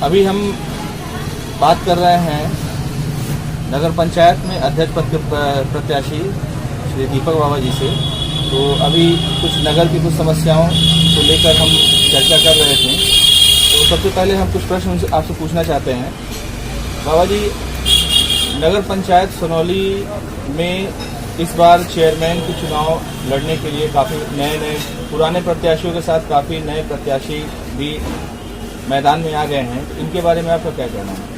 अभी हम बात कर रहे हैं नगर पंचायत में अध्यक्ष पद के प्रत्याशी श्री दीपक बाबा जी से। तो अभी कुछ नगर की कुछ समस्याओं को लेकर हम चर्चा कर रहे थे। तो सबसे पहले हम कुछ प्रश्न आपसे पूछना चाहते हैं। बाबा जी, नगर पंचायत सोनौली में इस बार चेयरमैन के चुनाव लड़ने के लिए काफ़ी नए पुराने प्रत्याशियों के साथ काफ़ी नए प्रत्याशी भी मैदान में आ गए हैं। इनके बारे में आपका क्या कहना है?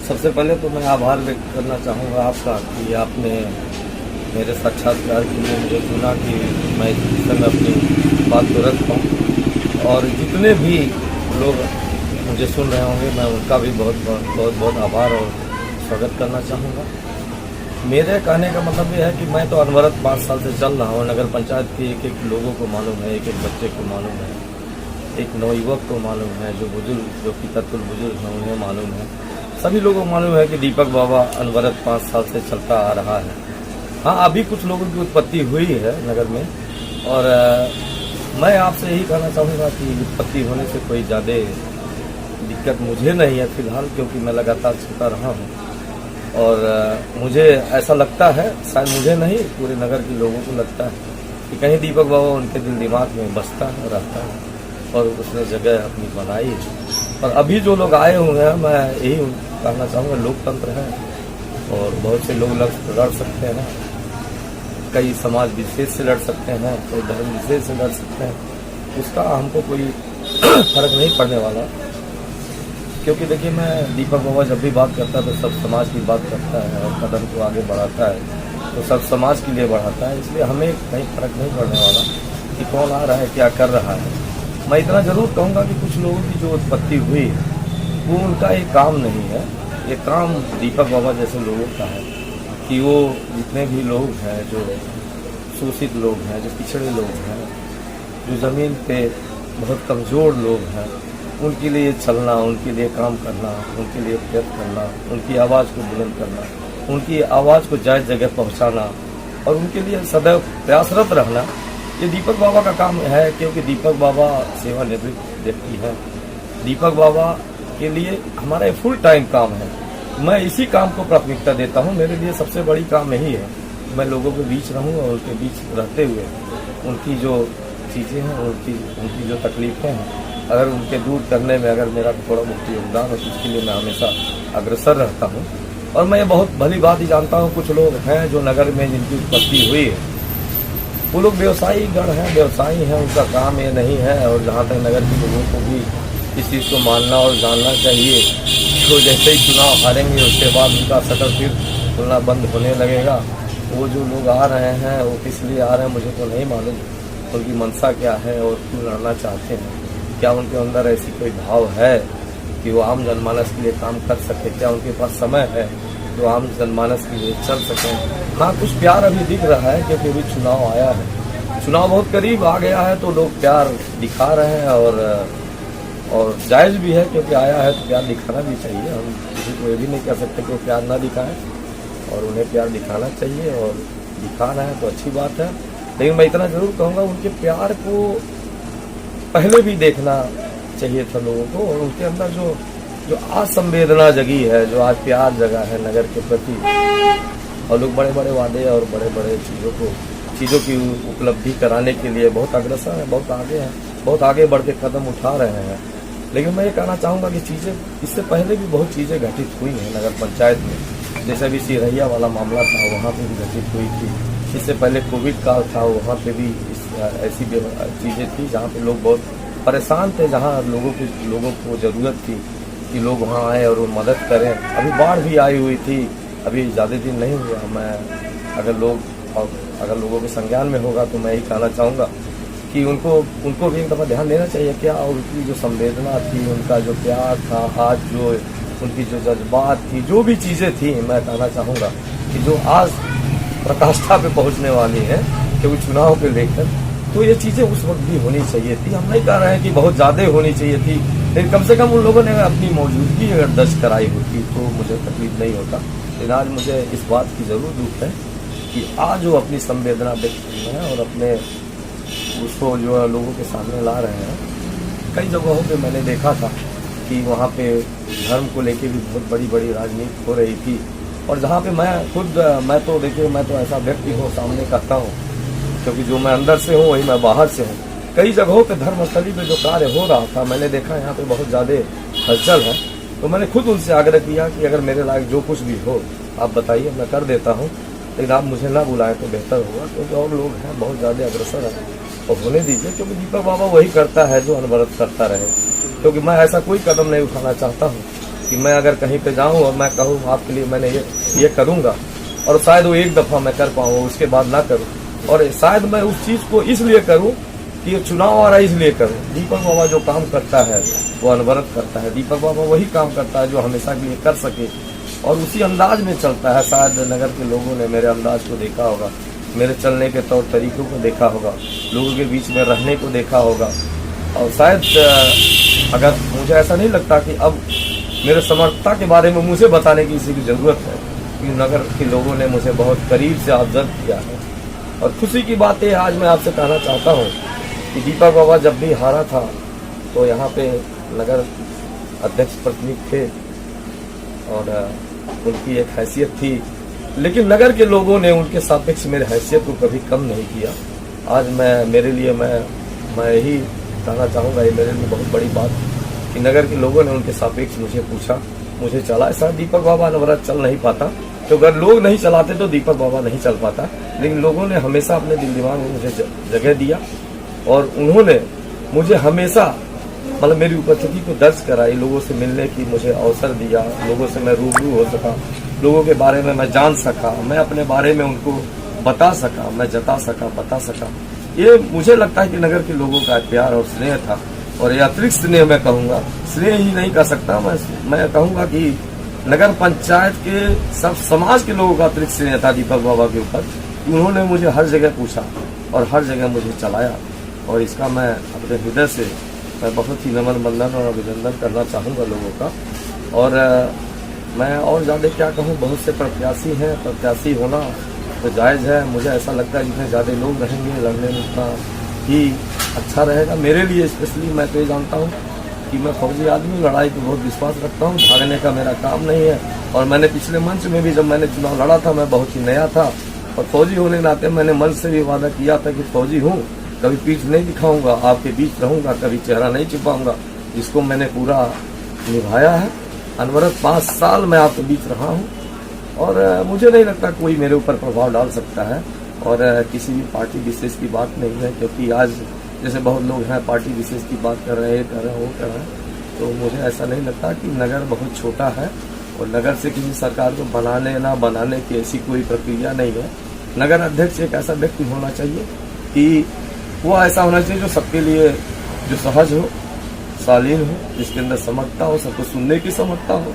सबसे पहले तो मैं आभार व्यक्त करना चाहूँगा आपका कि आपने मेरे साक्षात्कार के लिए मुझे चुना कि मैं इस विषय में अपनी बात को रख पाऊँ। और जितने भी लोग मुझे सुन रहे होंगे मैं उनका भी बहुत आभार और स्वागत करना चाहूँगा। मेरे कहने का मतलब ये है कि मैं तो अनवरत 5 साल से चल रहा हूँ। नगर पंचायत के एक लोगों को मालूम है, एक बच्चे को मालूम है, एक नवयुवक को मालूम है, जो बुजुर्ग जो कि तत्काल बुजुर्ग हैं उन्हें मालूम है। सभी लोगों को मालूम है कि दीपक बाबा अनवरत 5 साल से चलता आ रहा है। हाँ, अभी कुछ लोगों की उत्पत्ति हुई है नगर में, और मैं आपसे यही कहना चाहूँगा कि उत्पत्ति होने से कोई ज़्यादा दिक्कत मुझे नहीं है फिलहाल, क्योंकि मैं लगातार चलता रहा हूँ। और मुझे ऐसा लगता है, शायद मुझे नहीं पूरे नगर के लोगों को लगता है कि कहीं दीपक बाबा उनके दिल दिमाग में बसता है, रहता है और उसने जगह अपनी बनाई है। और अभी जो लोग आए हुए हैं, मैं यही कहना चाहूँगा, लोकतंत्र है और बहुत से लोग लड़ सकते हैं। कई समाज विशेष से लड़ सकते हैं, कोई धर्म विशेष से लड़ सकते हैं। उसका हमको कोई फर्क नहीं पड़ने वाला, क्योंकि देखिए मैं दीपक बाबा जब भी बात करता है तो सब समाज की बात करता है और कदम को आगे बढ़ाता है तो सब समाज के लिए बढ़ाता है। इसलिए हमें कहीं फर्क नहीं पड़ने वाला कि कौन आ रहा है, क्या कर रहा है। मैं इतना जरूर कहूँगा कि कुछ लोगों की जो उत्पत्ति हुई वो उनका एक काम नहीं है। ये काम दीपक बाबा जैसे लोगों का है कि वो जितने भी लोग हैं, जो शोषित लोग हैं, जो पिछड़े लोग हैं, जो ज़मीन पे बहुत कमज़ोर लोग हैं, उनके लिए चलना, उनके लिए काम करना, उनके लिए प्रयत्न करना, उनकी आवाज़ को बुलंद करना, उनकी आवाज़ को जायज़ जगह पहुंचाना और उनके लिए सदैव प्रयासरत रहना, ये दीपक बाबा का काम है। क्योंकि दीपक बाबा सेवानिवृत्त व्यक्ति हैं। दीपक बाबा के लिए हमारा एक फुल टाइम काम है। मैं इसी काम को प्राथमिकता देता हूँ। मेरे लिए सबसे बड़ी काम यही है, मैं लोगों के बीच रहूँ और उनके बीच रहते हुए उनकी जो चीज़ें हैं, उनकी जो तकलीफ़ें हैं, अगर उनके दूर करने में अगर मेरा थोड़ा बहुत योगदान हो तो उसके लिए मैं हमेशा अग्रसर रहता हूँ। और मैं ये बहुत भली बात ही जानता हूँ, कुछ लोग हैं जो नगर में जिनकी उत्पत्ति हुई है वो लोग व्यवसायी गण हैं, व्यवसायी हैं, उनका काम ये नहीं है। और जहाँ तक नगर के लोगों को भी इस चीज़ को मानना और जानना चाहिए, तो जैसे ही चुनाव हारेंगे उसके बाद उनका शटर फिर खुलना बंद होने लगेगा। वो जो लोग आ रहे हैं वो किस लिए आ रहे हैं मुझे तो नहीं मालूम, उनकी मंशा क्या है और क्यों लड़ना चाहते हैं। क्या उनके अंदर ऐसी कोई भाव है कि वो आम जनमानस के लिए काम कर सके? क्या उनके पास समय है जो आम जनमानस के लिए चल सकें? हाँ, कुछ प्यार अभी दिख रहा है क्योंकि अभी चुनाव आया है, चुनाव बहुत करीब आ गया है, तो लोग प्यार दिखा रहे हैं और जायज़ भी है, क्योंकि आया है तो प्यार दिखाना भी चाहिए। हम किसी को ये भी नहीं कह सकते कि वो प्यार ना दिखाएं, और उन्हें प्यार दिखाना चाहिए और दिखा रहे हैं तो अच्छी बात है। लेकिन मैं इतना ज़रूर कहूँगा, उनके प्यार को पहले भी देखना चाहिए था लोगों को, और उनके अंदर जो आज संवेदना जगी है, जो आज प्यार जगा है नगर के प्रति, और लोग बड़े बड़े वादे और बड़े बड़े चीज़ों की उपलब्धि कराने के लिए बहुत अग्रसर है, बहुत आगे हैं, बहुत आगे बढ़ के कदम उठा रहे हैं। लेकिन मैं ये कहना चाहूँगा कि चीज़ें इससे पहले भी बहुत चीज़ें घटित हुई हैं नगर पंचायत में। जैसे अभी सिरहिया वाला मामला था, वहाँ पर भी घटित हुई थी। इससे पहले कोविड काल था, वहाँ पे भी ऐसी चीज़ें थी जहाँ पे लोग बहुत परेशान थे, जहाँ लोगों को ज़रूरत थी कि लोग वहाँ आए और वो मदद करें। अभी बाढ़ भी आई हुई थी, अभी ज़्यादा दिन नहीं हुआ। मैं अगर लोगों के संज्ञान में होगा तो मैं यही कहना चाहूँगा कि उनको भी एक दफ़ा ध्यान देना चाहिए क्या उनकी जो संवेदना थी, उनका जो प्यार था, आज जो उनकी जो जज्बात थी, जो भी चीज़ें थी, मैं कहना चाहूँगा कि जो आज प्रकाष्ठा पे पहुँचने वाली है क्योंकि चुनाव को लेकर, तो ये चीज़ें उस वक्त भी होनी चाहिए थी। हम नहीं कह रहे हैं कि बहुत ज़्यादा होनी चाहिए थी, लेकिन कम से कम उन लोगों ने अपनी मौजूदगी अगर दर्ज कराई होती तो मुझे तकलीफ नहीं होता। लेकिन आज मुझे इस बात की ज़रूर दुख है कि आज वो अपनी संवेदना व्यक्त कर रहे हैं और अपने उसको जो लोगों के सामने ला रहे हैं। कई जगहों पे मैंने देखा था कि वहाँ पे धर्म को लेके भी बहुत बड़ी बड़ी राजनीति हो रही थी। और जहाँ पे मैं तो देखिए, मैं तो ऐसा व्यक्ति हूँ, सामने कहता हूँ, क्योंकि जो मैं अंदर से हूँ वही मैं बाहर से हूँ। कई जगहों पे धर्मस्थली पे जो कार्य हो रहा था, मैंने देखा यहाँ पे बहुत ज़्यादा हलचल है, तो मैंने खुद उनसे आग्रह किया कि अगर मेरे लायक जो कुछ भी हो आप बताइए, मैं कर देता हूँ, लेकिन आप मुझे ना बुलाएं तो बेहतर होगा, क्योंकि और लोग हैं बहुत ज़्यादा अग्रसर हैं, और होने दीजिए, क्योंकि दीपक बाबा वही करता है जो अनवरत करता रहे। क्योंकि मैं ऐसा कोई कदम नहीं उठाना चाहता हूँ कि मैं अगर कहीं पे जाऊँ और मैं कहूँ आपके लिए मैंने ये करूँगा, और शायद वो एक दफ़ा मैं कर पाऊँ, उसके बाद ना करूँ, और शायद मैं उस चीज़ को इसलिए करूँ कि ये चुनाव आ रहा है इसलिए करूँ। दीपक बाबा जो काम करता है वो अनवरत करता है। दीपक बाबा वही काम करता है जो हमेशा के लिए कर सके, और उसी अंदाज में चलता है। शायद नगर के लोगों ने मेरे अंदाज को देखा होगा, मेरे चलने के तौर तरीकों को देखा होगा, लोगों के बीच में रहने को देखा होगा, और शायद अगर मुझे ऐसा नहीं लगता कि अब मेरे समर्थता के बारे में मुझे बताने की किसी की ज़रूरत है, क्योंकि नगर के लोगों ने मुझे बहुत करीब से ऑब्जर्व किया है। और खुशी की बात है, आज मैं आपसे कहना चाहता हूँ कि दीपक बाबा जब भी हारा था तो यहाँ पे नगर अध्यक्ष प्रतिनिधि थे और उनकी एक हैसियत थी, लेकिन नगर के लोगों ने उनके सापेक्ष मेरे हैसियत को कभी कम नहीं किया। आज मेरे लिए मैं यही कहना चाहूँगा, ये मेरे लिए बहुत बड़ी बात कि नगर के लोगों ने उनके सापेक्ष मुझे पूछा, मुझे चला। ऐसा दीपक बाबा अनवरत चल नहीं पाता, तो अगर लोग नहीं चलाते तो दीपक बाबा नहीं चल पाता, लेकिन लोगों ने हमेशा अपने दिल दिमाग में मुझे जगह दिया, और उन्होंने मुझे हमेशा मतलब मेरी उपस्थिति को दर्ज कराई, लोगों से मिलने की मुझे अवसर दिया, लोगों से मैं रूबरू हो सका, लोगों के बारे में मैं जान सका, मैं अपने बारे में उनको बता सका, मैं जता सका, बता सका। ये मुझे लगता है कि नगर के लोगों का प्यार और स्नेह था, और ये अतिरिक्त स्नेह मैं कहूँगा, स्नेह ही नहीं कह सकता, मैं कहूँगा कि नगर पंचायत के सब समाज के लोगों का अतिरिक्त स्नेह था दीपक बाबा के ऊपर। उन्होंने मुझे हर जगह पूछा और हर जगह मुझे चलाया, और इसका मैं अपने हृदय से मैं बहुत ही नमन बंदन और अभिनंदन करना चाहूँगा लोगों का। और मैं और ज़्यादा क्या कहूँ, बहुत से प्रत्याशी हैं, प्रत्याशी होना तो जायज़ है। मुझे ऐसा लगता है जितने ज़्यादा लोग रहेंगे लड़ने में उतना ही अच्छा रहेगा मेरे लिए। स्पेशली मैं तो ये जानता हूँ कि मैं फौजी आदमी, लड़ाई को बहुत विश्वास रखता हूँ, भागने का मेरा काम नहीं है। और मैंने पिछले मंच में भी जब मैंने चुनाव लड़ा था, मैं बहुत ही नया था, और फौजी होने के नाते मैंने मंच से भी वादा किया था कि फौजी हूँ, कभी पीठ नहीं दिखाऊंगा, आपके बीच रहूंगा, कभी चेहरा नहीं छिपाऊंगा, जिसको मैंने पूरा निभाया है। अनवरत 5 साल मैं आपके बीच रहा हूँ, और मुझे नहीं लगता कोई मेरे ऊपर प्रभाव डाल सकता है, और किसी भी पार्टी विशेष की बात नहीं है। क्योंकि आज जैसे बहुत लोग हैं पार्टी विशेष की बात कर रहे हैं, ये कर रहे हैं, वो कर रहे हैं, तो मुझे ऐसा नहीं लगता कि नगर बहुत छोटा है, और नगर से किसी सरकार को बनाने ना बनाने की ऐसी कोई प्रक्रिया नहीं है। नगर अध्यक्ष एक ऐसा व्यक्ति होना चाहिए कि वो ऐसा होना चाहिए जो सबके लिए जो सहज हो, शालीन हो, जिसके अंदर समझता हो, सबको सुनने की समझता हो,